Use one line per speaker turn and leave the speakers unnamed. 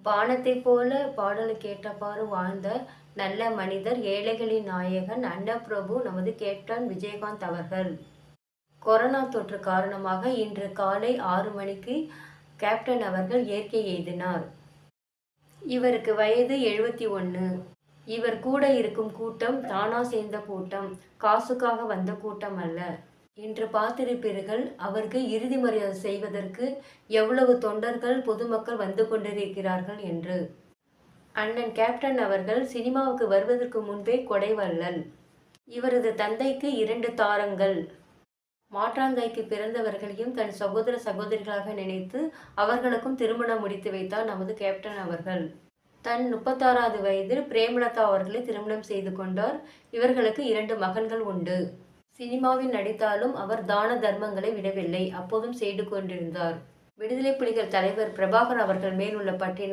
வானத்தைப் போல பாடலுக்கேற்றவாறு வாழ்ந்த நல்ல மனிதர், ஏழைகளின் நாயகன், அன்னப்பிரபு நமது கேப்டன் விஜயகாந்த் அவர்கள். கொரோனா தொற்று காரணமாக இன்று காலை 6 மணிக்கு கேப்டன் அவர்கள் இயற்கை எய்தினார். இவருக்கு வயது 71. இவர் கூட இருக்கும் கூட்டம் தானா சேர்ந்த கூட்டம், காசுக்காக வந்த கூட்டம் அல்ல. இன்று பார்த்திருப்பீர்கள், அவருக்கு இறுதி மரியாதை செய்வதற்கு எவ்வளவு தொண்டர்கள், பொதுமக்கள் வந்து கொண்டிருக்கிறார்கள் என்று. அண்ணன் கேப்டன் அவர்கள் சினிமாவுக்கு வருவதற்கு முன்பே கொடைவள்ளல். இவரது தந்தைக்கு 2 தாரங்கள். மாற்றாந்தாய்க்கு பிறந்தவர்களையும் தன் சகோதர சகோதரிகளாக நினைத்து அவர்களுக்கும் திருமணம் முடித்து வைத்தார் நமது கேப்டன் அவர்கள். தன் 36வது வயதில் பிரேமலதா அவர்களை திருமணம் செய்து கொண்டார். இவர்களுக்கு 2 மகன்கள் உண்டு. சினிமாவில் நடித்தாலும் அவர் தான தர்மங்களை விடவில்லை, அப்போதும் செய்து கொண்டிருந்தார். விடுதலை புலிகள் தலைவர் பிரபாகர் அவர்கள் மேல் உள்ள பற்றினால்